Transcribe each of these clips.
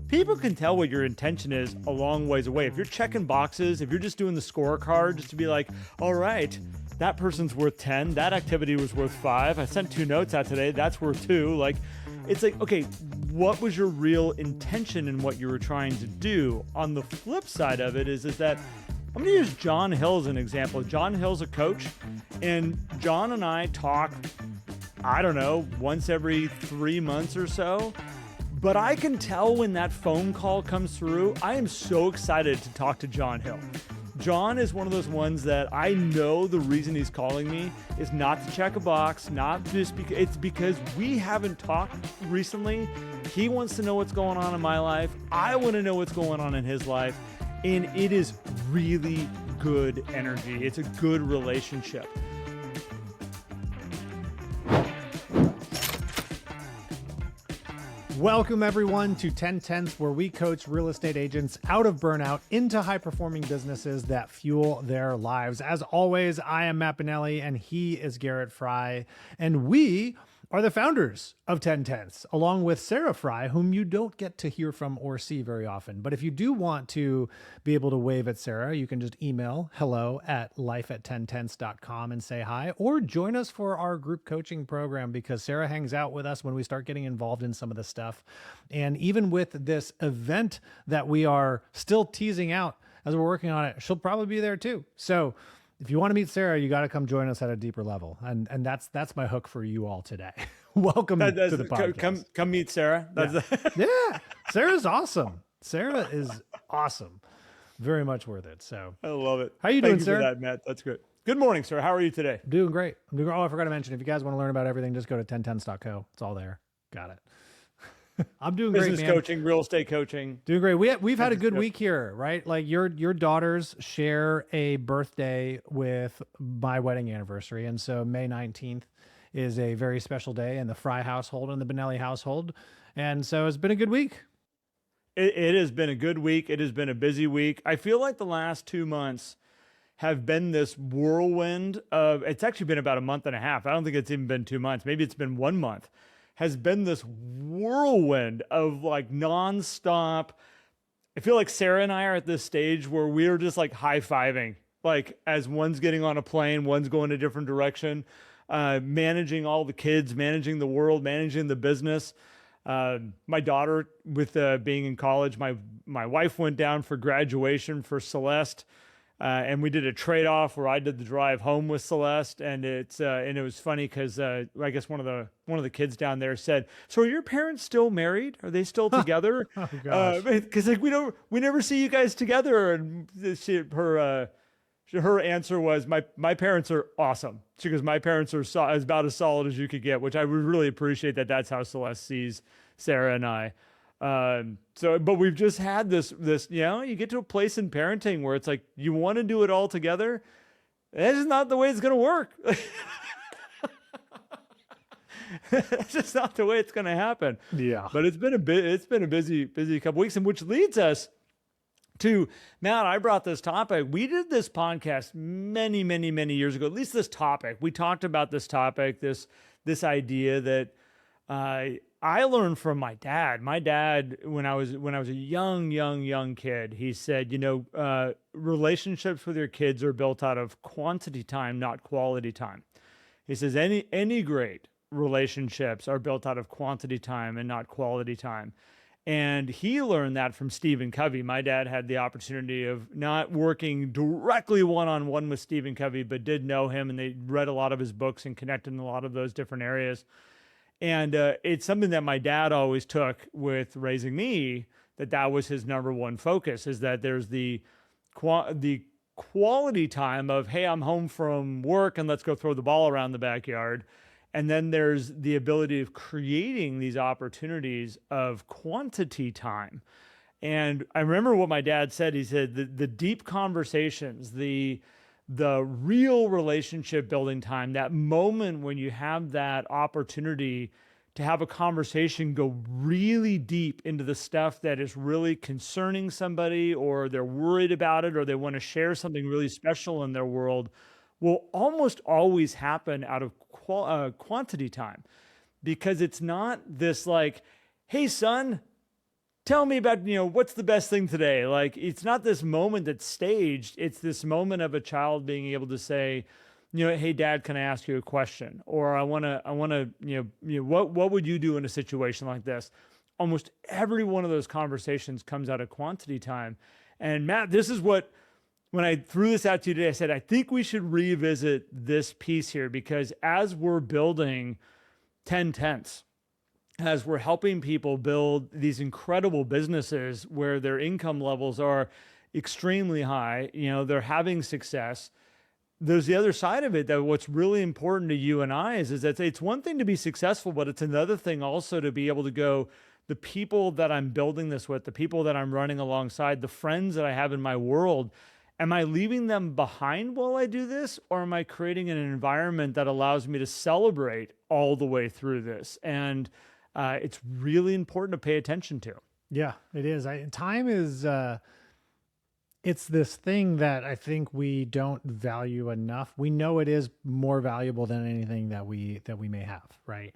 people can tell what your intention is a long ways away. If you're checking boxes, if you're just doing the scorecard just to be like, all right, that person's worth 10, that activity was worth 5, I sent 2 notes out today, that's worth 2. Like, it's like, okay, what was your real intention in what you were trying to do? On the flip side of it is that I'm going to use John Hill as an example. John Hill's a coach, and John and I talk, I don't know, once every 3 months or so. But I can tell when that phone call comes through, I am so excited to talk to John Hill. John is one of those ones that I know the reason he's calling me is not to check a box, not just because, it's because we haven't talked recently. He wants to know what's going on in my life. I want to know what's going on in his life. And it is really good energy. It's a good relationship. Welcome everyone to 10 Tenths, where we coach real estate agents out of burnout into high-performing businesses that fuel their lives. As always, I am Matt Bonelli and he is Garrett Fry, and we are the founders of 10 Tenths, along with Sarah Fry, whom you don't get to hear from or see very often. But if you do want to be able to wave at Sarah, you can just email hello@life@10tenths.com and say hi, or join us for our group coaching program, because Sarah hangs out with us when we start getting involved in some of this stuff. And even with this event that we are still teasing out as we're working on it, she'll probably be there too. So if you want to meet Sarah, you got to come join us at a deeper level. And that's my hook for you all today. Welcome to the podcast. Come meet Sarah. Yeah. Sarah's awesome. Sarah is awesome. Very much worth it. So I love it. How you doing, Sarah? For that, Matt. That's good. Good morning, sir. How are you today? Doing great. Oh, I forgot to mention, if you guys want to learn about everything, just go to 10tenths.co. It's all there. Got it. I'm doing great, man. Business coaching, real estate coaching. Doing great. We've had a good week here, right? Like your daughters share a birthday with my wedding anniversary. And so May 19th is a very special day in the Fry household and the Bonelli household. And so it's been a good week. It has been a good week. It has been a busy week. I feel like the last 2 months have been this whirlwind of, it's actually been about a month and a half. I don't think it's even been 2 months. Maybe it's been 1 month. Has been this whirlwind of like nonstop. I feel like Sarah and I are at this stage where we're just like high-fiving, like as one's getting on a plane, one's going a different direction, managing all the kids, managing the world, managing the business. My daughter, with being in college, my wife went down for graduation for Celeste. And we did a trade-off where I did the drive home with Celeste, and it was funny because I guess one of the kids down there said, "So are your parents still married? Are they still together?" Oh gosh, because like we never see you guys together. And her answer was, "My parents are awesome." She goes, "My parents are about as solid as you could get," which I would really appreciate that. That's how Celeste sees Sarah and I. But we've just had this, you get to a place in parenting where it's like, you want to do it all together. That's just not the way it's going to work. That's just not the way it's going to happen. Yeah. But it's been a busy couple weeks, and which leads us to, Matt, I brought this topic. We did this podcast many, many, many years ago, at least this topic. We talked about this topic, this idea that, I learned from my dad. My dad, when I was a young kid, he said, relationships with your kids are built out of quantity time, not quality time. He says any great relationships are built out of quantity time and not quality time. And he learned that from Stephen Covey. My dad had the opportunity of not working directly one-on-one with Stephen Covey, but did know him, and they read a lot of his books and connected in a lot of those different areas. And it's something that my dad always took with raising me, that was his number one focus, is that there's the quality time of, hey, I'm home from work and let's go throw the ball around the backyard. And then there's the ability of creating these opportunities of quantity time. And I remember what my dad said. He said the deep conversations, the real relationship building time, that moment when you have that opportunity to have a conversation go really deep into the stuff that is really concerning somebody, or they're worried about it, or they want to share something really special in their world, will almost always happen out of quantity time. Because it's not this like, hey son, tell me about, what's the best thing today? Like, it's not this moment that's staged. It's this moment of a child being able to say, hey, Dad, can I ask you a question? Or I want to, what would you do in a situation like this? Almost every one of those conversations comes out of quantity time. And Matt, this is what, when I threw this out to you today, I said, I think we should revisit this piece here, because as we're building 10 tenths, as we're helping people build these incredible businesses where their income levels are extremely high, they're having success. There's the other side of it, that what's really important to you and I is that it's one thing to be successful, but it's another thing also to be able to go, the people that I'm building this with, the people that I'm running alongside, the friends that I have in my world, am I leaving them behind while I do this? Or am I creating an environment that allows me to celebrate all the way through this? And it's really important to pay attention to. Yeah, it is. Time is, it's this thing that I think we don't value enough. We know it is more valuable than anything that we may have, right?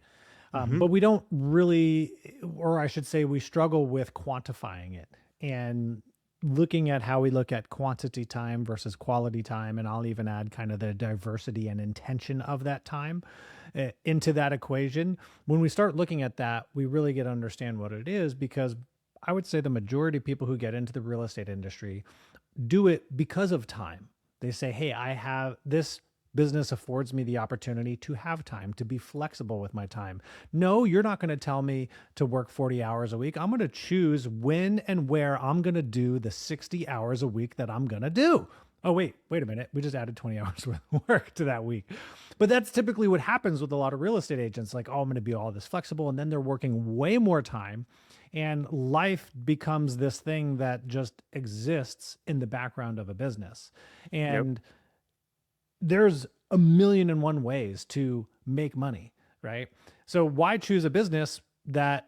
But we don't really, or I should say we struggle with quantifying it and looking at how we look at quantity time versus quality time. And I'll even add kind of the diversity and intention of that time into that equation. When we start looking at that, we really get to understand what it is, because I would say the majority of people who get into the real estate industry do it because of time. They say, hey, I have this business affords me the opportunity to have time, to be flexible with my time. No, you're not going to tell me to work 40 hours a week. I'm going to choose when and where I'm going to do the 60 hours a week that I'm going to do. Oh, wait a minute. We just added 20 hours worth of work to that week. But that's typically what happens with a lot of real estate agents. Like, oh, I'm going to be all this flexible. And then they're working way more time. And life becomes this thing that just exists in the background of a business. And there's a million and one ways to make money, right? So why choose a business that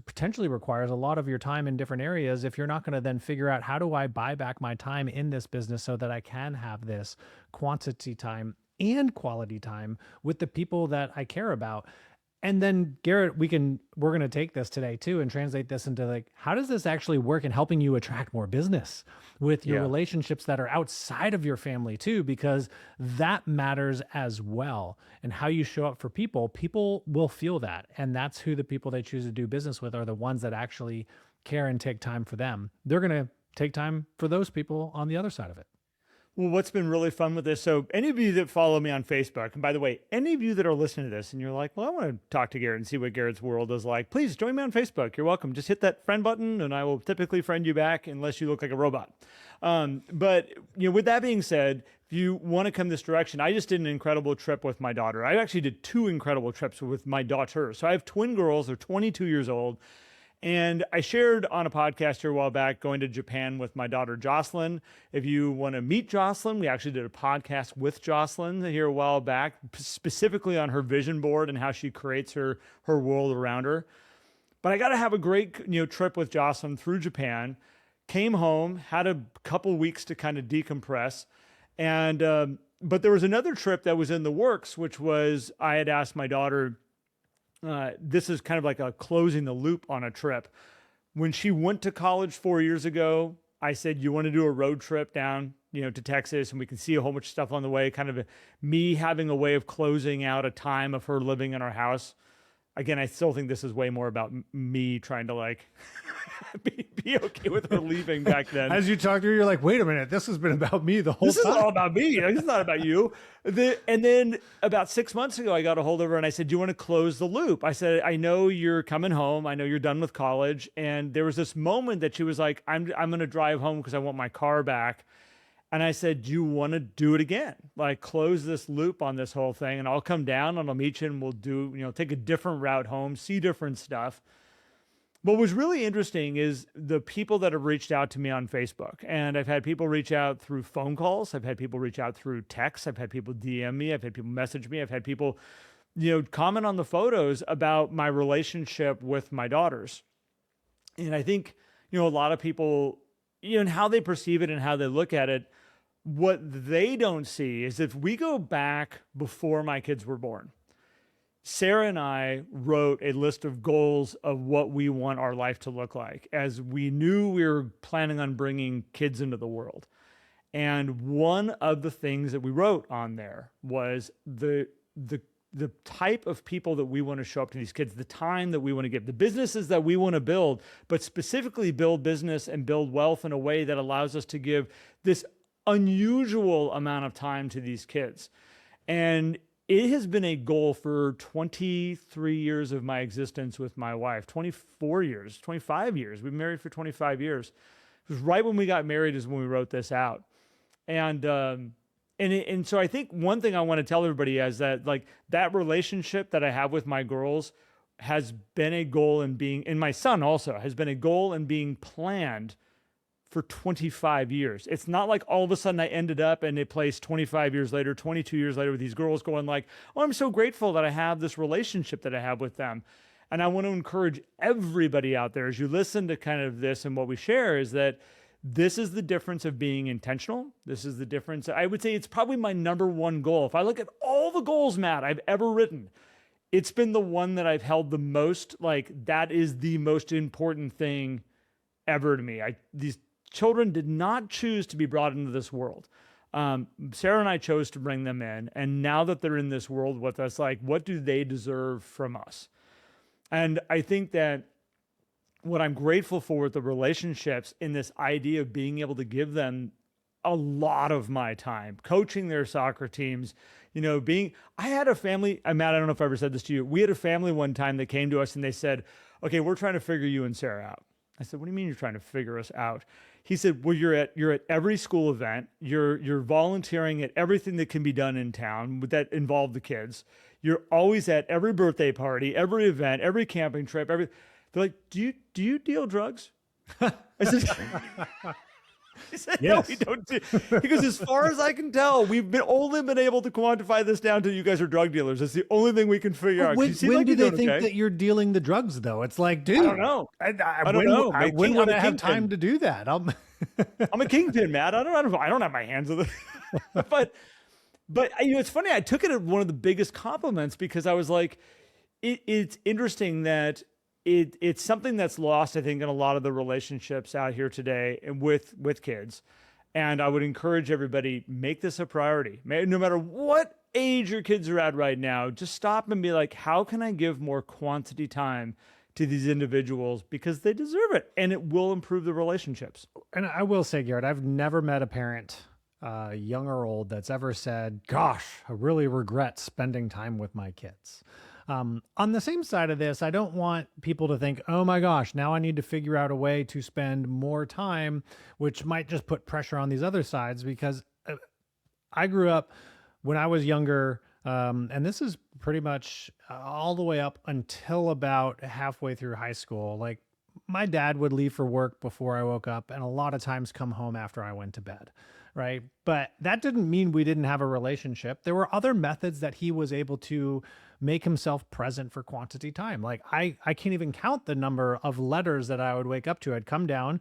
potentially requires a lot of your time in different areas if you're not going to then figure out, how do I buy back my time in this business so that I can have this quantity time and quality time with the people that I care about? And then Garrett, we're going to take this today too and translate this into like, how does this actually work in helping you attract more business with your relationships that are outside of your family too, because that matters as well. And how you show up for people will feel that. And that's who the people they choose to do business with are, the ones that actually care and take time for them. They're going to take time for those people on the other side of it. Well, what's been really fun with this, so any of you that follow me on Facebook, and by the way, any of you that are listening to this and you're like, well, I want to talk to Garrett and see what Garrett's world is like, please join me on Facebook. You're welcome. Just hit that friend button and I will typically friend you back unless you look like a robot. But with that being said, if you want to come this direction, I just did an incredible trip with my daughter. I actually did 2 incredible trips with my daughter. So I have twin girls. They're 22 years old. And I shared on a podcast here a while back going to Japan with my daughter, Jocelyn. If you want to meet Jocelyn, we actually did a podcast with Jocelyn here a while back, specifically on her vision board and how she creates her world around her. But I got to have a great trip with Jocelyn through Japan. Came home, had a couple weeks to kind of decompress. And but there was another trip that was in the works, which was I had asked my daughter, this is kind of like a closing the loop on a trip. When she went to college 4 years ago, I said, you want to do a road trip down, to Texas, and we can see a whole bunch of stuff on the way, kind of me having a way of closing out a time of her living in our house. Again, I still think this is way more about me trying to like be okay with her leaving back then. As you talk to her, you're like, wait a minute, this has been about me the whole time. This is all about me. It's not about you. And then about 6 months ago, I got a hold of her and I said, do you want to close the loop? I said, I know you're coming home. I know you're done with college. And there was this moment that she was like, I'm going to drive home because I want my car back. And I said, do you want to do it again? Like close this loop on this whole thing and I'll come down and I'll meet you and we'll do, take a different route home, see different stuff. What was really interesting is the people that have reached out to me on Facebook. And I've had people reach out through phone calls. I've had people reach out through texts. I've had people DM me. I've had people message me. I've had people, comment on the photos about my relationship with my daughters. And I think, a lot of people, and how they perceive it and how they look at it, what they don't see is if we go back before my kids were born, Sarah and I wrote a list of goals of what we want our life to look like, as we knew we were planning on bringing kids into the world. And one of the things that we wrote on there was the type of people that we want to show up to these kids, the time that we want to give, the businesses that we want to build, but specifically build business and build wealth in a way that allows us to give this unusual amount of time to these kids. And it has been a goal for 23 years of my existence with my wife, 24 years, 25 years. We've been married for 25 years. It was right when we got married is when we wrote this out. And so I think one thing I want to tell everybody is that like that relationship that I have with my girls has been a goal in being, and my son also has been a goal in being planned for 25 years. It's not like all of a sudden I ended up in a place 25 years later, 22 years later with these girls going like, oh, I'm so grateful that I have this relationship that I have with them. And I want to encourage everybody out there as you listen to kind of this and what we share is that this is the difference of being intentional. This is the difference. I would say it's probably my number one goal. If I look at all the goals, Matt, I've ever written, it's been the one that I've held the most, like that is the most important thing ever to me. These children did not choose to be brought into this world. Sarah and I chose to bring them in. And now that they're in this world with us, like, what do they deserve from us? And I think that what I'm grateful for with the relationships in this idea of being able to give them a lot of my time, coaching their soccer teams, I had a family, Matt, I don't know if I ever said this to you. We had a family one time that came to us and they said, okay, we're trying to figure you and Sarah out. I said, what do you mean you're trying to figure us out? He said, well, you're at every school event. You're volunteering at everything that can be done in town that involve the kids. You're always at every birthday party, every event, every camping trip, They're like, do you deal drugs? I said, Yes. No, we don't do. He goes, as far as I can tell, we've only been able to quantify this down to you guys are drug dealers. That's the only thing we can figure out. When do they think that you're dealing the drugs, though? It's like, dude, I don't know. I don't know. When would I have time to do that? I'm a kingpin, Matt. I don't have my hands on it. But it's funny. I took it as one of the biggest compliments because I was like, it's interesting that it's something that's lost, I think, in a lot of the relationships out here today and with kids. And I would encourage everybody, make this a priority. No matter what age your kids are at right now, just stop and be like, how can I give more quantity time to these individuals because they deserve it and it will improve the relationships. And I will say, Garrett, I've never met a parent, young or old, that's ever said, gosh, I really regret spending time with my kids. On the same side of this, I don't want people to think, oh my gosh, now I need to figure out a way to spend more time, which might just put pressure on these other sides, because I grew up when I was younger, and this is pretty much all the way up until about halfway through high school. Like, my dad would leave for work before I woke up and a lot of times come home after I went to bed. Right. But that didn't mean we didn't have a relationship. There were other methods that he was able to make himself present for quantity time. Like I can't even count the number of letters that I would wake up to. I'd come down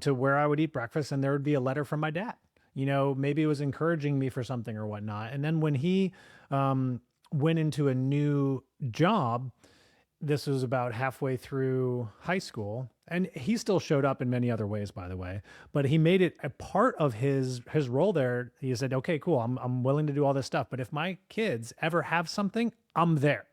to where I would eat breakfast and there would be a letter from my dad. Maybe it was encouraging me for something or whatnot. And then when he went into a new job, this was about halfway through high school, and he still showed up in many other ways, by the way, but he made it a part of his role there. He said, okay, cool. I'm willing to do all this stuff, but if my kids ever have something, I'm there.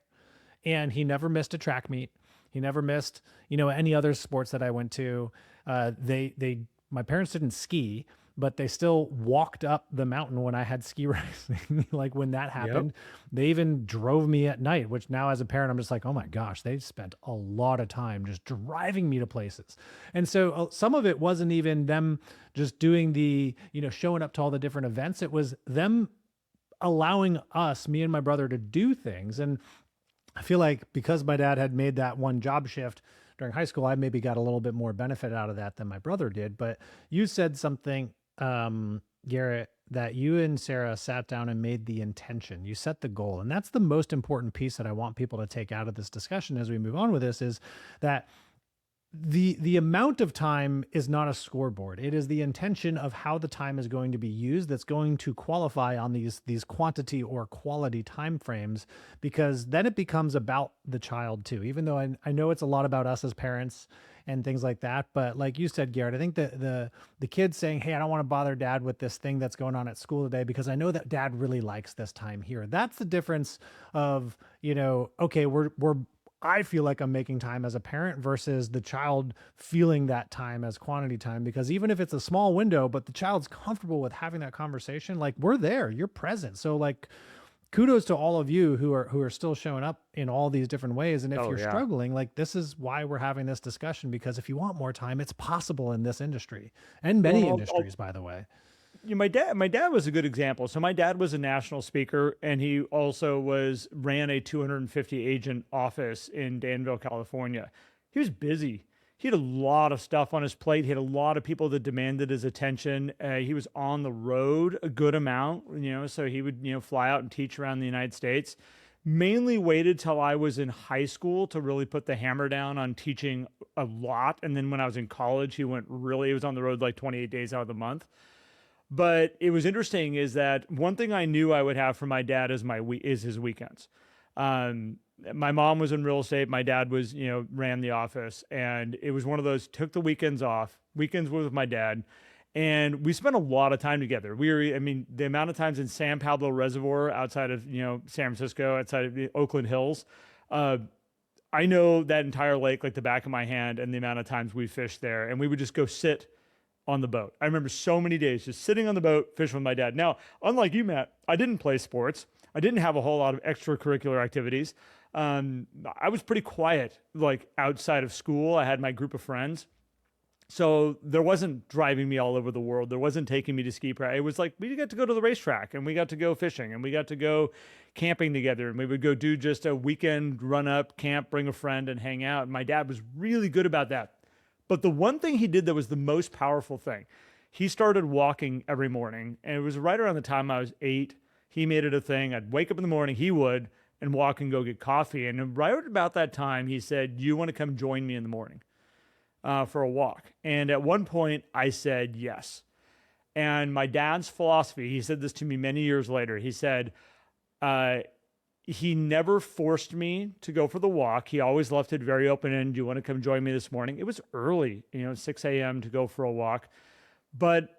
And he never missed a track meet. He never missed, any other sports that I went to. My parents didn't ski, but they still walked up the mountain when I had ski racing. Like when that happened, They even drove me at night, which now as a parent, I'm just like, oh my gosh, they spent a lot of time just driving me to places. And so some of it wasn't even them just doing the, showing up to all the different events. It was them allowing us, me and my brother, to do things. And I feel like because my dad had made that one job shift during high school, I maybe got a little bit more benefit out of that than my brother did. But you said something, Garrett, that you and Sarah sat down and made the intention. You set the goal. And that's the most important piece that I want people to take out of this discussion as we move on with this, is that the amount of time is not a scoreboard. It is the intention of how the time is going to be used that's going to qualify on these quantity or quality time frames, because then it becomes about the child too. Even though I know it's a lot about us as parents and things like that, but like you said, Garrett, I think the kid saying, "Hey, I don't want to bother dad with this thing that's going on at school today because I know that dad really likes this time here." That's the difference of, okay, I feel like I'm making time as a parent versus the child feeling that time as quantity time. Because even if it's a small window, but the child's comfortable with having that conversation, like, we're there, you're present. So like, kudos to all of you who are still showing up in all these different ways. And if you're struggling, like, this is why we're having this discussion, because if you want more time, it's possible in this industry and many industries, by the way. My dad was a good example. So my dad was a national speaker, and he also ran a 250 agent office in Danville, California. He was busy. He had a lot of stuff on his plate. He had a lot of people that demanded his attention. He was on the road a good amount, so he would, fly out and teach around the United States. Mainly waited till I was in high school to really put the hammer down on teaching a lot. And then when I was in college, he was on the road like 28 days out of the month. But it was interesting is that one thing I knew I would have from my dad is his weekends. My mom was in real estate. My dad ran the office, and it was one of those, took the weekends off. Weekends were with my dad, and we spent a lot of time together. The amount of times in San Pablo Reservoir outside of, San Francisco, outside of the Oakland Hills, I know that entire lake like the back of my hand, and the amount of times we fished there, and we would just go sit on the boat. I remember so many days just sitting on the boat, fishing with my dad. Now, unlike you, Matt, I didn't play sports. I didn't have a whole lot of extracurricular activities. I was pretty quiet, like outside of school. I had my group of friends. So there wasn't driving me all over the world. There wasn't taking me to ski practice. It was like, we got to go to the racetrack, and we got to go fishing, and we got to go camping together. And we would go do just a weekend run up camp, bring a friend and hang out. And my dad was really good about that. But the one thing he did that was the most powerful thing, he started walking every morning. And it was right around the time I was 8. He made it a thing. I'd wake up in the morning, he would, and walk and go get coffee. And right about that time, he said, "You want to come join me in the morning for a walk?" And at one point, I said yes. And my dad's philosophy, he said this to me many years later. He said, he never forced me to go for the walk. He always left it very open-ended. "Do you want to come join me this morning?" It was early, 6 a.m. to go for a walk. But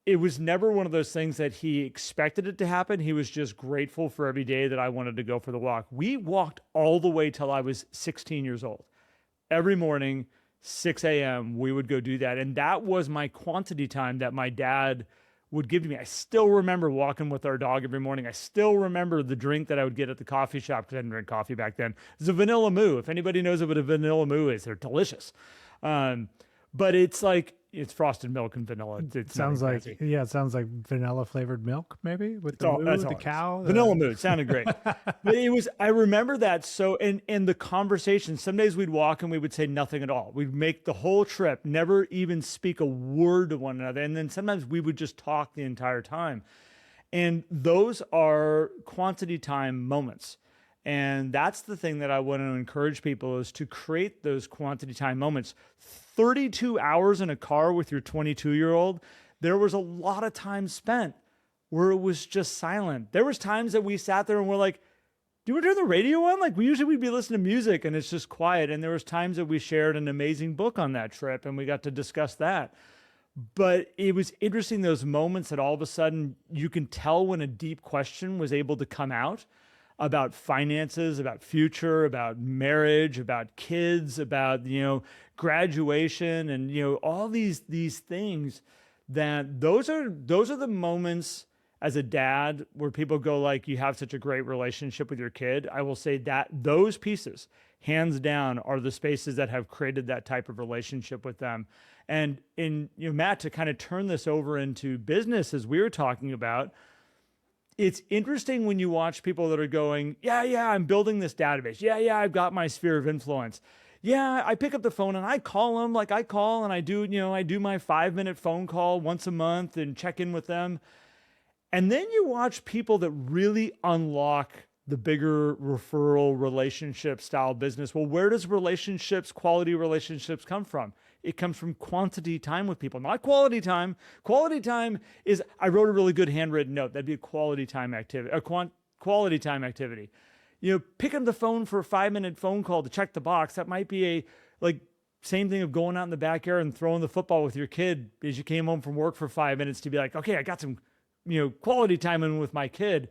it was never one of those things that he expected it to happen. He was just grateful for every day that I wanted to go for the walk. We walked all the way till I was 16 years old. Every morning, 6 a.m., we would go do that. And that was my quantity time that my dad would give to me. I still remember walking with our dog every morning. I still remember the drink that I would get at the coffee shop, because I didn't drink coffee back then. It's a vanilla moo. If anybody knows what a vanilla moo is, they're delicious. But it's like, it's frosted milk and vanilla. It sounds like vanilla flavored milk, maybe with the cow. Vanilla moo. It sounded great. But I remember that. So, and the conversation, some days we'd walk and we would say nothing at all. We'd make the whole trip, never even speak a word to one another. And then sometimes we would just talk the entire time. And those are quantity time moments. And that's the thing that I want to encourage people, is to create those quantity time moments. 32 hours in a car with your 22-year-old, there was a lot of time spent where it was just silent. There was times that we sat there and we're like, "Do you want to turn the radio on?" Like, we'd be listening to music and it's just quiet. And there was times that we shared an amazing book on that trip and we got to discuss that. But it was interesting, those moments that all of a sudden you can tell when a deep question was able to come out about finances, about future, about marriage, about kids, about, graduation, and, all these things, that those are the moments as a dad where people go like, "You have such a great relationship with your kid." I will say that those pieces, hands down, are the spaces that have created that type of relationship with them. And Matt, to kind of turn this over into business, as we were talking about, it's interesting when you watch people that are going, yeah, I'm building this database. Yeah, I've got my sphere of influence. Yeah, I pick up the phone and I call them. Like, I call and I do my 5-minute phone call once a month and check in with them. And then you watch people that really unlock the bigger referral relationship style business. Well, where does quality relationships come from? It comes from quantity time with people, not quality time. Quality time is, I wrote a really good handwritten note. That'd be a quality time activity, quality time activity. Pick up the phone for a 5-minute phone call to check the box. That might be same thing of going out in the backyard and throwing the football with your kid as you came home from work for 5 minutes to be like, okay, I got some, quality time in with my kid.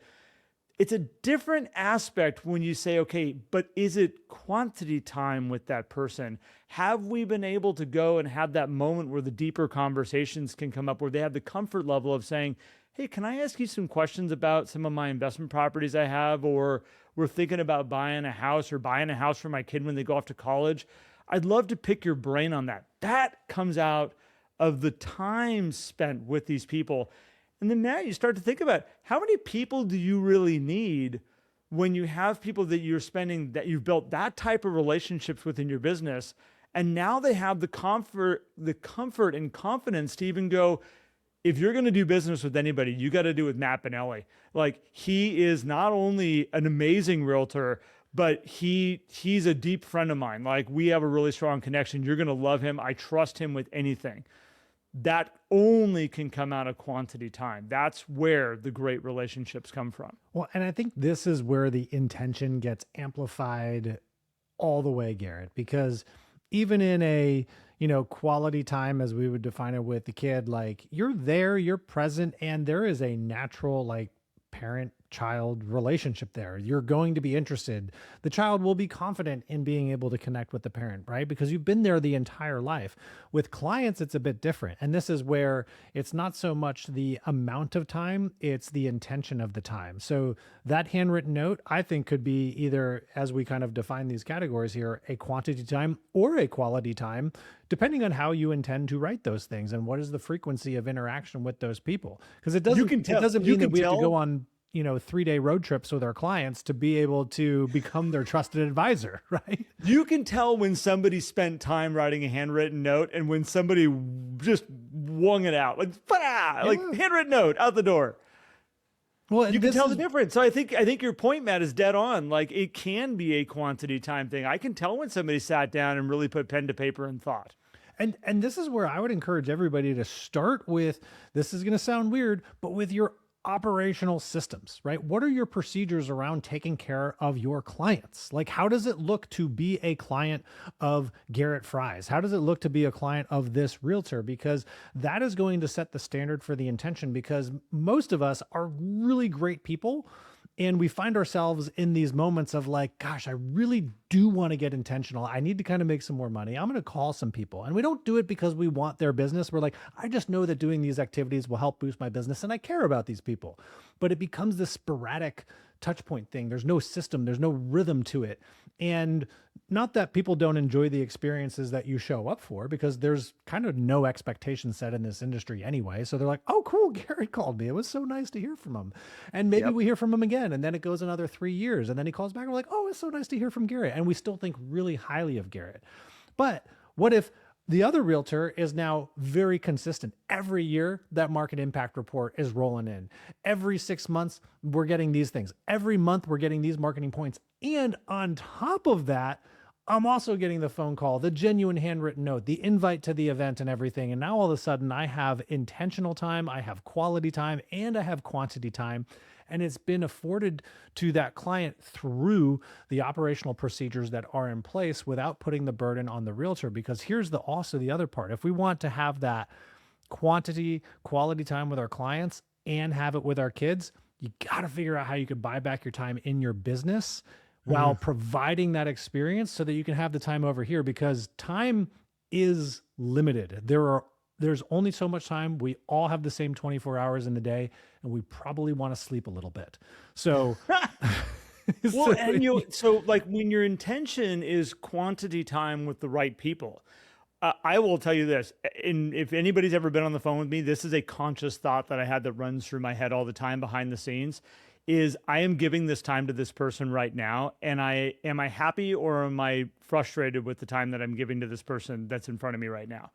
It's a different aspect when you say, okay, but is it quantity time with that person? Have we been able to go and have that moment where the deeper conversations can come up, where they have the comfort level of saying, hey, can I ask you some questions about some of my investment properties I have, or we're thinking about buying a house for my kid when they go off to college. I'd love to pick your brain on that. That comes out of the time spent with these people. And then now you start to think about, how many people do you really need when you have people that you've built that type of relationships with in your business, and now they have the comfort and confidence to even go, if you're going to do business with anybody, you got to do with Matt Benelli. He is not only an amazing realtor, but he's a deep friend of mine. We have a really strong connection. You're going to love him. I trust him with anything. That only can come out of quantity time. That's where the great relationships come from. Well, and I think this is where the intention gets amplified all the way, Garrett, because even in a, quality time, as we would define it with the kid, you're there, you're present, and there is a natural, parent-child relationship there. You're going to be interested. The child will be confident in being able to connect with the parent, right? Because you've been there the entire life. With clients, it's a bit different. And this is where it's not so much the amount of time, it's the intention of the time. So that handwritten note, I think, could be either, as we kind of define these categories here, a quantity time or a quality time, depending on how you intend to write those things and what is the frequency of interaction with those people. Because it doesn't mean that we have to go on 3-day road trips with our clients to be able to become their trusted advisor, right? You can tell when somebody spent time writing a handwritten note and when somebody just wung it out, handwritten note out the door. Well, you can tell the difference. So I think your point, Matt, is dead on. It can be a quantity time thing. I can tell when somebody sat down and really put pen to paper and thought. And this is where I would encourage everybody to start with, this is going to sound weird, but with your operational systems, right? What are your procedures around taking care of your clients? How does it look to be a client of Garrett Fry's? How does it look to be a client of this realtor? Because that is going to set the standard for the intention, because most of us are really great people. And we find ourselves in these moments of gosh, I really do want to get intentional. I need to kind of make some more money. I'm going to call some people. And we don't do it because we want their business. We're I just know that doing these activities will help boost my business and I care about these people. But it becomes this sporadic touch point thing. There's no system. There's no rhythm to it. And not that people don't enjoy the experiences that you show up for, because there's kind of no expectation set in this industry anyway. So they're like, oh, cool, Garrett called me. It was so nice to hear from him. And maybe we hear from him again. And then it goes another 3 years. And then he calls back. And we're like, oh, it's so nice to hear from Garrett. And we still think really highly of Garrett. But what if the other realtor is now very consistent? Every year, that market impact report is rolling in. Every 6 months, we're getting these things. Every month, we're getting these marketing points. And on top of that, I'm also getting the phone call, the genuine handwritten note, the invite to the event and everything. And now all of a sudden, I have intentional time, I have quality time, and I have quantity time. And it's been afforded to that client through the operational procedures that are in place without putting the burden on the realtor. Because here's also the other part. If we want to have that quality time with our clients and have it with our kids, you got to figure out how you could buy back your time in your business while providing that experience so that you can have the time over here, because time is limited. There's only so much time. We all have the same 24 hours in the day, and we probably want to sleep a little bit. So, when your intention is quantity time with the right people, I will tell you this, and if anybody's ever been on the phone with me, this is a conscious thought that I had that runs through my head all the time behind the scenes, is I am giving this time to this person right now. And am I happy or am I frustrated with the time that I'm giving to this person that's in front of me right now?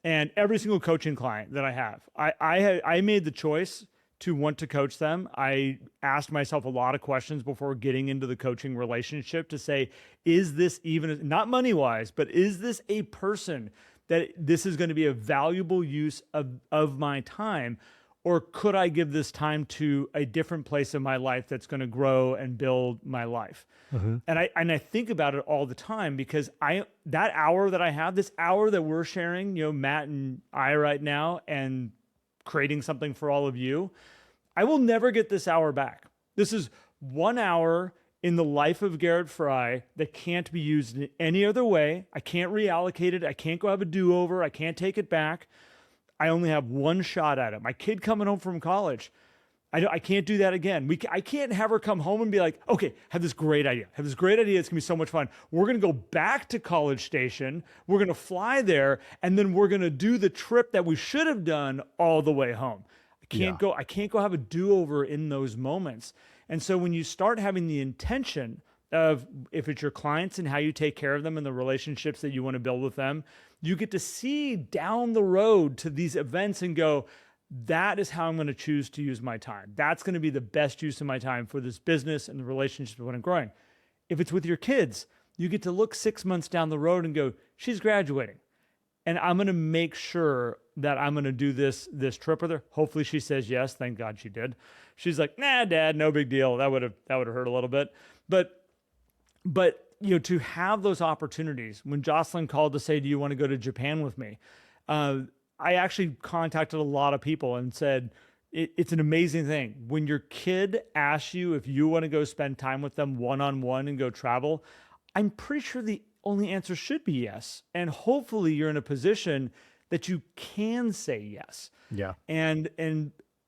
And every single coaching client that I have, I made the choice to want to coach them. I asked myself a lot of questions before getting into the coaching relationship to say, is this even, not money-wise, but is this a person that this is going to be a valuable use of my time? Or could I give this time to a different place in my life that's going to grow and build my life? And I think about it all the time, because that hour that I have, this hour that we're sharing, Matt and I right now, and creating something for all of you, I will never get this hour back. This is 1 hour in the life of Garrett Fry that can't be used in any other way. I can't reallocate it. I can't go have a do-over. I can't take it back. I only have one shot at it. My kid coming home from college, I can't do that again. I can't have her come home and be like, okay, have this great idea. It's going to be so much fun. We're going to go back to College Station. We're going to fly there, and then we're going to do the trip that we should have done all the way home. I can't go have a do-over in those moments. And so when you start having the intention of, if it's your clients and how you take care of them and the relationships that you want to build with them, you get to see down the road to these events and go, that is how I'm going to choose to use my time. That's going to be the best use of my time for this business and the relationships when I'm growing. If it's with your kids, you get to look 6 months down the road and go, she's graduating, and I'm going to make sure that I'm going to do this trip with her. Hopefully she says yes. Thank God she did. She's like, nah, Dad, no big deal. That would have hurt a little bit. But to have those opportunities. When Jocelyn called to say, do you want to go to Japan with me? I actually contacted a lot of people and said, it's an amazing thing. When your kid asks you if you want to go spend time with them one-on-one and go travel, I'm pretty sure the only answer should be yes. And hopefully you're in a position that you can say yes. Yeah. And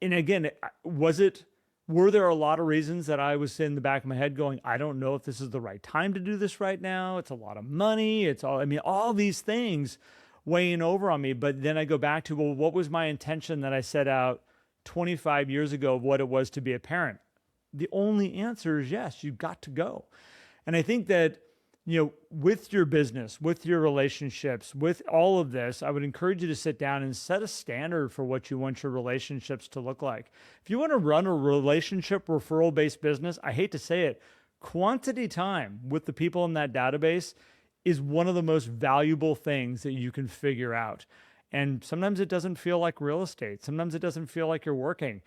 again, were there a lot of reasons that I was in the back of my head going, I don't know if this is the right time to do this right now. It's a lot of money. All these things weighing over on me. But then I go back to, well, what was my intention that I set out 25 years ago of what it was to be a parent? The only answer is yes, you've got to go. And I think that, with your business, with your relationships, with all of this, I would encourage you to sit down and set a standard for what you want your relationships to look like. If you want to run a relationship referral-based business, I hate to say it, quantity time with the people in that database is one of the most valuable things that you can figure out. And sometimes it doesn't feel like real estate. Sometimes it doesn't feel like you're working.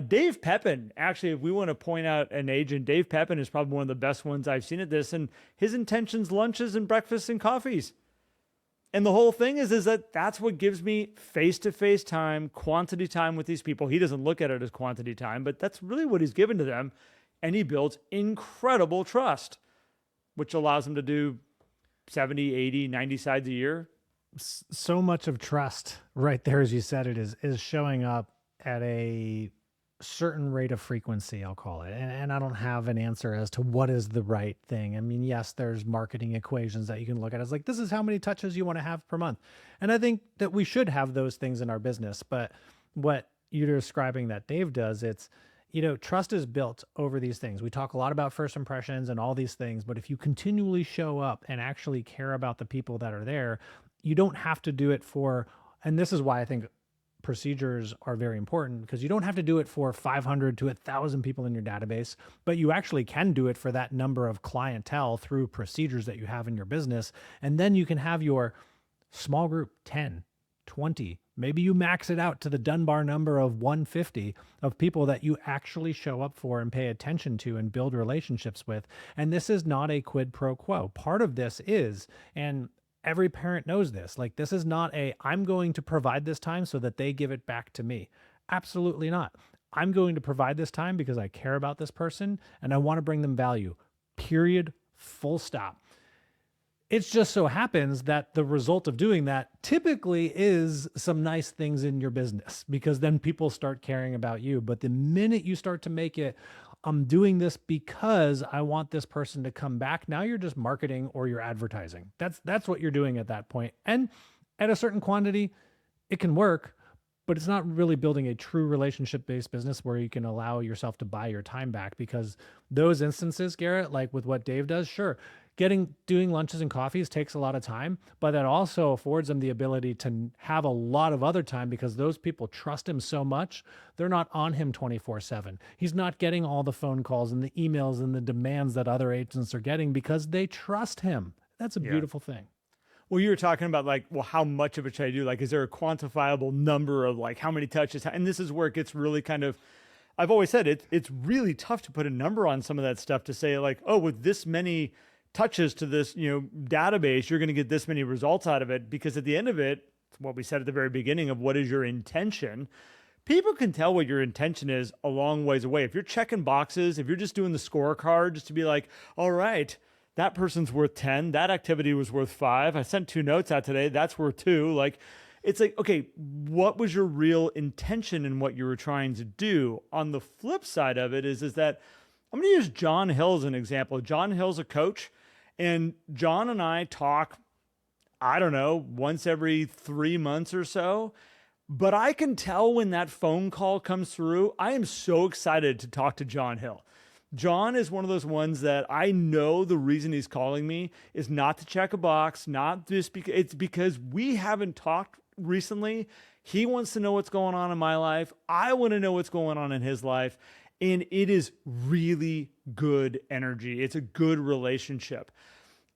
Dave Pepin, actually, if we want to point out an agent, Dave Pepin is probably one of the best ones I've seen at this. And his intentions, lunches and breakfasts and coffees. And the whole thing is that's what gives me face-to-face time, quantity time with these people. He doesn't look at it as quantity time, but that's really what he's given to them. And he builds incredible trust, which allows him to do 70, 80, 90 sides a year. So much of trust right there, as you said, it is showing up at a certain rate of frequency, I'll call it. And I don't have an answer as to what is the right thing. I mean, yes, there's marketing equations that you can look at. It's like, this is how many touches you want to have per month. And I think that we should have those things in our business. But what you're describing that Dave does, it's, trust is built over these things. We talk a lot about first impressions and all these things, but if you continually show up and actually care about the people that are there, you don't have to do it for, and this is why I think procedures are very important, because you don't have to do it for 500 to 1,000 people in your database, but you actually can do it for that number of clientele through procedures that you have in your business. And then you can have your small group, 10, 20, maybe you max it out to the Dunbar number of 150 of people that you actually show up for and pay attention to and build relationships with. And this is not a quid pro quo. Part of this is, and every parent knows this, like, this is not I'm going to provide this time so that they give it back to me. Absolutely not. I'm going to provide this time because I care about this person and I want to bring them value. Period. Full stop. It just so happens that the result of doing that typically is some nice things in your business, because then people start caring about you. But the minute you start to make it, I'm doing this because I want this person to come back, now you're just marketing or you're advertising. That's what you're doing at that point. And at a certain quantity, it can work, but it's not really building a true relationship-based business where you can allow yourself to buy your time back. Because those instances, Garrett, like with what Dave does, sure, doing lunches and coffees takes a lot of time, but that also affords him the ability to have a lot of other time because those people trust him so much. They're not on him 24/7. He's not getting all the phone calls and the emails and the demands that other agents are getting because they trust him. That's a beautiful thing. Well, you were talking about like, well, how much of it should I do? Like, is there a quantifiable number of like how many touches? And this is where it gets really kind of, I've always said it's really tough to put a number on some of that stuff to say like, oh, with this many touches to this, database, you're going to get this many results out of it. Because at the end of it, what we said at the very beginning of what is your intention, people can tell what your intention is a long ways away. If you're checking boxes, if you're just doing the scorecard just to be like, all right, that person's worth 10, that activity was worth 5. I sent 2 notes out today, that's worth 2. Like, it's like, okay, what was your real intention in what you were trying to do? On the flip side of it is that I'm going to use John Hill as an example. John Hill's a coach, and John and I talk, I don't know, once every 3 months or so. But I can tell when that phone call comes through, I am so excited to talk to John Hill. John is one of those ones that I know the reason he's calling me is not to check a box, not just because it's because we haven't talked recently. He wants to know what's going on in my life. I want to know what's going on in his life. And it is really good energy. It's a good relationship.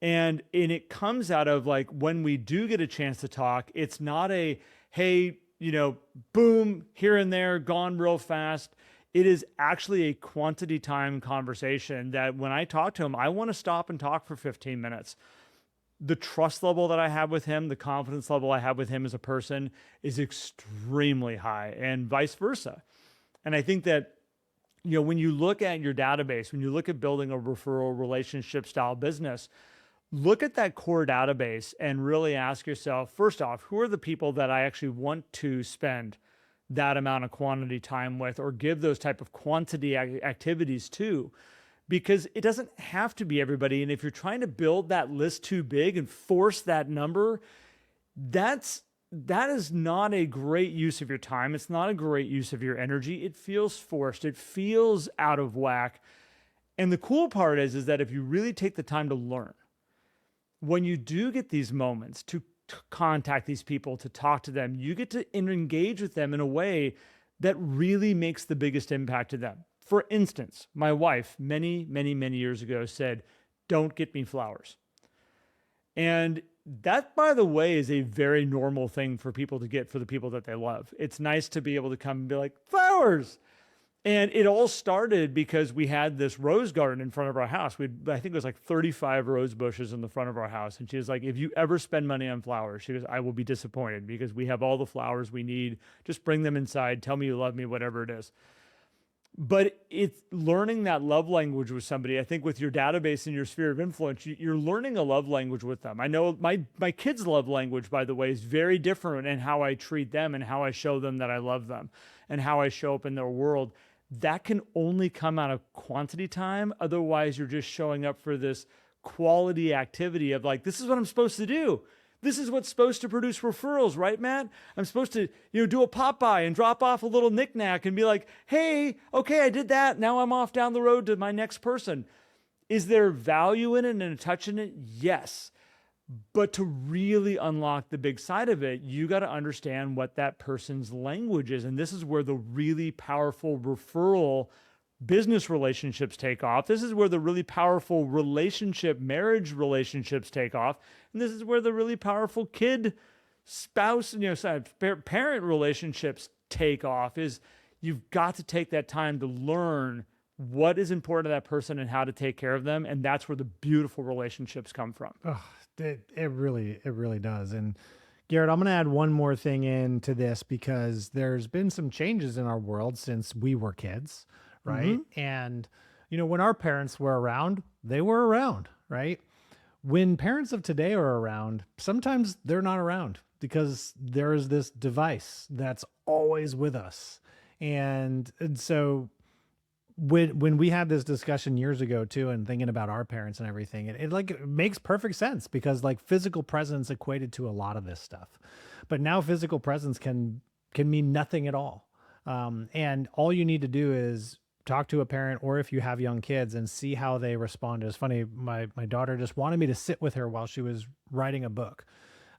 And it comes out of like when we do get a chance to talk, it's not a, hey, boom, here and there, gone real fast. It is actually a quantity time conversation that when I talk to him, I want to stop and talk for 15 minutes. The trust level that I have with him, the confidence level I have with him as a person is extremely high, and vice versa. And I think that, when you look at your database, when you look at building a referral relationship style business, look at that core database and really ask yourself, first off, who are the people that I actually want to spend that amount of quantity time with or give those type of quantity activities to? Because it doesn't have to be everybody. And if you're trying to build that list too big and force that number, that is not a great use of your time. It's not a great use of your energy. It feels forced. It feels out of whack. And the cool part is that if you really take the time to learn, when you do get these moments to contact these people, to talk to them, you get to engage with them in a way that really makes the biggest impact to them. For instance, my wife many, many, many years ago said, "Don't get me flowers." And that, by the way, is a very normal thing for people to get for the people that they love. It's nice to be able to come and be like, flowers. And it all started because we had this rose garden in front of our house. I think it was like 35 rose bushes in the front of our house. And she was like, if you ever spend money on flowers, she goes, I will be disappointed because we have all the flowers we need. Just bring them inside. Tell me you love me, whatever it is. But it's learning that love language with somebody. I think with your database and your sphere of influence, you're learning a love language with them. I know my kids' love language, by the way, is very different in how I treat them and how I show them that I love them and how I show up in their world. That can only come out of quantity time. Otherwise, you're just showing up for this quality activity of like, this is what I'm supposed to do. This is what's supposed to produce referrals, right, Matt? I'm supposed to, do a pop-by and drop off a little knick-knack and be like, hey, okay, I did that. Now I'm off down the road to my next person. Is there value in it and a touch in it? Yes. But to really unlock the big side of it, you got to understand what that person's language is. And this is where the really powerful referral business relationships take off. This is where the really powerful marriage relationships take off. And this is where the really powerful spouse, parent relationships take off. Is you've got to take that time to learn what is important to that person and how to take care of them. And that's where the beautiful relationships come from. Oh, it really does. And Garrett, I'm going to add one more thing into this because there's been some changes in our world since we were kids. Right. Mm-hmm. And, when our parents were around, they were around, right? When parents of today are around, sometimes they're not around because there is this device that's always with us. And so when we had this discussion years ago too, and thinking about our parents and everything, it makes perfect sense because like physical presence equated to a lot of this stuff, but now physical presence can mean nothing at all. And all you need to do is talk to a parent or if you have young kids and see how they respond. It's funny. My daughter just wanted me to sit with her while she was writing a book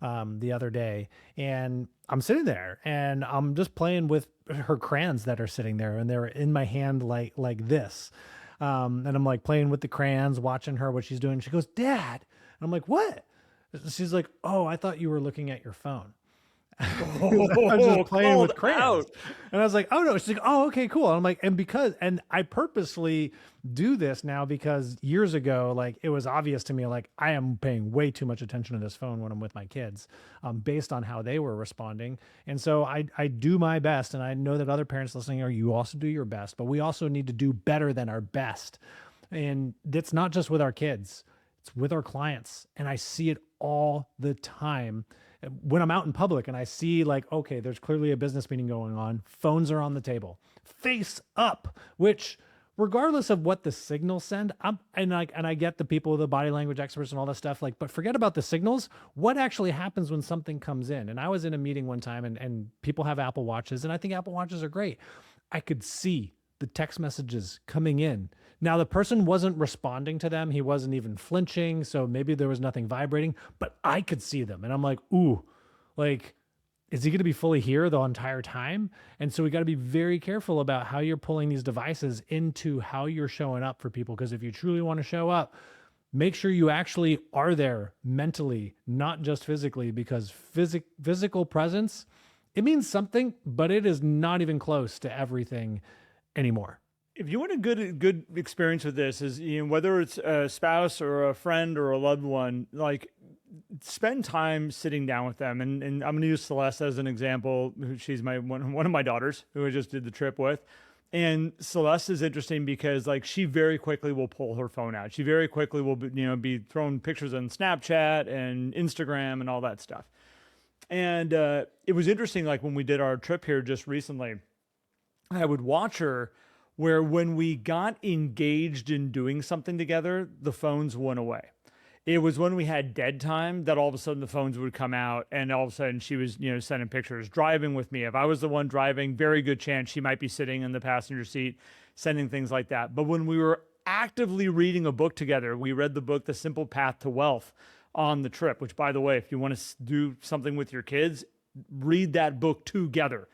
the other day, and I'm sitting there and I'm just playing with her crayons that are sitting there, and they're in my hand like this. And I'm like playing with the crayons, watching her, what she's doing. She goes, "Dad." And I'm like, "What?" She's like, "Oh, I thought you were looking at your phone." I was just playing with crayons. And I was like, "Oh no." She's like, "Oh, okay, cool." And I'm like, and I purposely do this now because years ago, like it was obvious to me, like I am paying way too much attention to this phone when I'm with my kids, based on how they were responding. And so I do my best. And I know that other parents listening are, you also do your best, but we also need to do better than our best. And it's not just with our kids, it's with our clients. And I see it all the time when I'm out in public and I see like, okay, there's clearly a business meeting going on. Phones are on the table, face up, which regardless of what the signals send, and I get the people, the body language experts and all that stuff, like, but forget about the signals. What actually happens when something comes in? And I was in a meeting one time and people have Apple Watches, and I think Apple Watches are great. I could see the text messages coming in. Now, the person wasn't responding to them. He wasn't even flinching. So maybe there was nothing vibrating, but I could see them. And I'm like, ooh, like, is he going to be fully here the entire time? And so we got to be very careful about how you're pulling these devices into how you're showing up for people. Because if you truly want to show up, make sure you actually are there mentally, not just physically, because physical presence, it means something, but it is not even close to everything anymore. If you want a good experience with this, is whether it's a spouse or a friend or a loved one, like spend time sitting down with them. And I'm going to use Celeste as an example. She's one of my daughters who I just did the trip with. And Celeste is interesting because like she very quickly will pull her phone out. She very quickly will be throwing pictures on Snapchat and Instagram and all that stuff. And it was interesting, like when we did our trip here just recently, I would watch her where when we got engaged in doing something together, the phones went away. It was when we had dead time that all of a sudden the phones would come out, and all of a sudden she was, sending pictures, driving with me. If I was the one driving, very good chance she might be sitting in the passenger seat, sending things like that. But when we were actively reading a book together, we read the book, The Simple Path to Wealth, on the trip, which, by the way, if you want to do something with your kids, read that book together.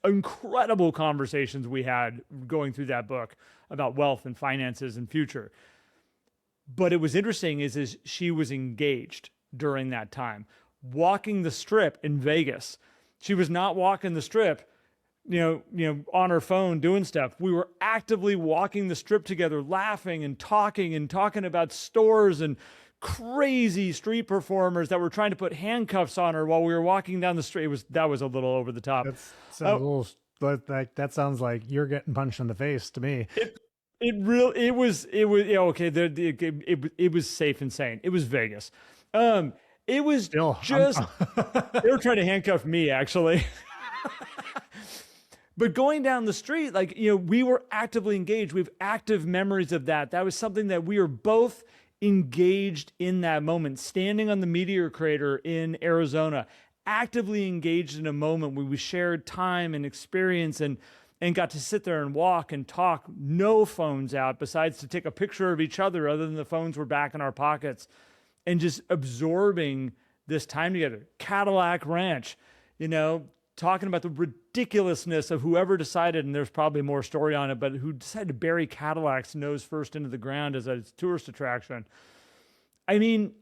Incredible conversations we had going through that book about wealth and finances and future. But it was interesting is she was engaged during that time, walking the strip in Vegas. She was not walking the strip, on her phone doing stuff. We were actively walking the strip together, laughing and talking about stores and crazy street performers that were trying to put handcuffs on her while we were walking down the street. That was a little over the top. That sounds like you're getting punched in the face to me. It was okay. It was safe and sane. It was Vegas. It was still just they were trying to handcuff me actually. But going down the street, like we were actively engaged. We have active memories of that. That was something that we were both engaged in that moment, standing on the meteor crater in Arizona, actively engaged in a moment where we shared time and experience and got to sit there and walk and talk, no phones out, besides to take a picture of each other than the phones were back in our pockets, and just absorbing this time together. Cadillac Ranch, talking about the ridiculousness of whoever decided, and there's probably more story on it, but who decided to bury Cadillacs nose first into the ground as a tourist attraction. I mean,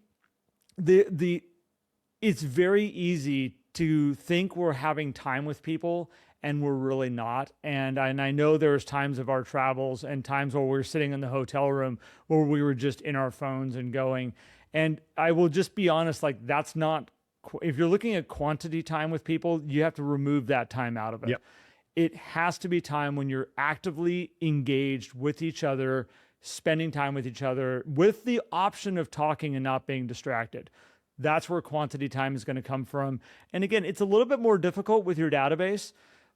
it's very easy to think we're having time with people and we're really not. And I know there's times of our travels and times where we're sitting in the hotel room where we were just in our phones and going. And I will just be honest, like that's not, if you're looking at quantity time with people, you have to remove that time out of it. Yep. It has to be time when you're actively engaged with each other, spending time with each other, with the option of talking and not being distracted. That's where quantity time is going to come from. And again, it's a little bit more difficult with your database,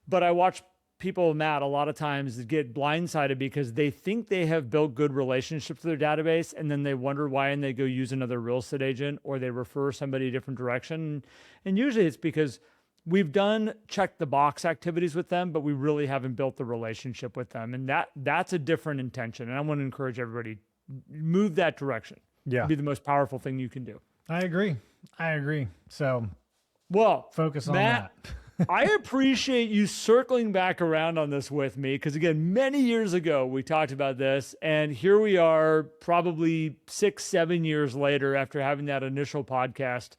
but I watch people, Matt, a lot of times get blindsided because they think they have built good relationships with their database, and then they wonder why, and they go use another real estate agent or they refer somebody a different direction. And usually it's because we've done check the box activities with them, but we really haven't built the relationship with them. And that's a different intention. And I want to encourage everybody, move that direction. Yeah. It'd be the most powerful thing you can do. I agree. So focus on Matt, that. I appreciate you circling back around on this with me, because again, many years ago we talked about this, and here we are probably 6-7 years later after having that initial podcast,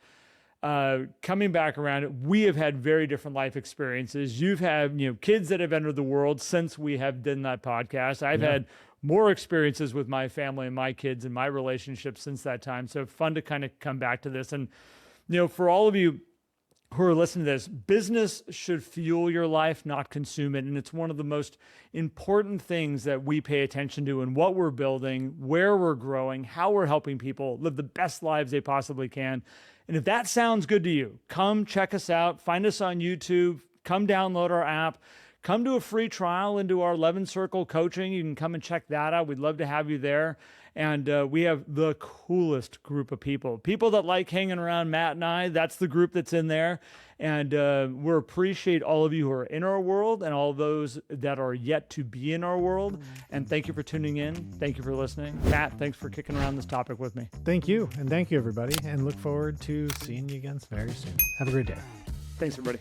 coming back around. We have had very different life experiences. You've had kids that have entered the world since we have done that podcast. I've had more experiences with my family and my kids and my relationships since that time. So fun to kind of come back to this. And for all of you who are listening to this, business should fuel your life, not consume it. And it's one of the most important things that we pay attention to in what we're building, where we're growing, how we're helping people live the best lives they possibly can. And if that sounds good to you, come check us out, find us on YouTube, come download our app, come to a free trial into our 11 Circle coaching. You can come and check that out. We'd love to have you there. And we have the coolest group of people that like hanging around Matt and I. That's the group that's in there. And we appreciate all of you who are in our world and all those that are yet to be in our world. And thank you for tuning in. Thank you for listening. Matt, thanks for kicking around this topic with me. Thank you. And thank you, everybody. And look forward to seeing you again very soon. Have a great day. Thanks, everybody.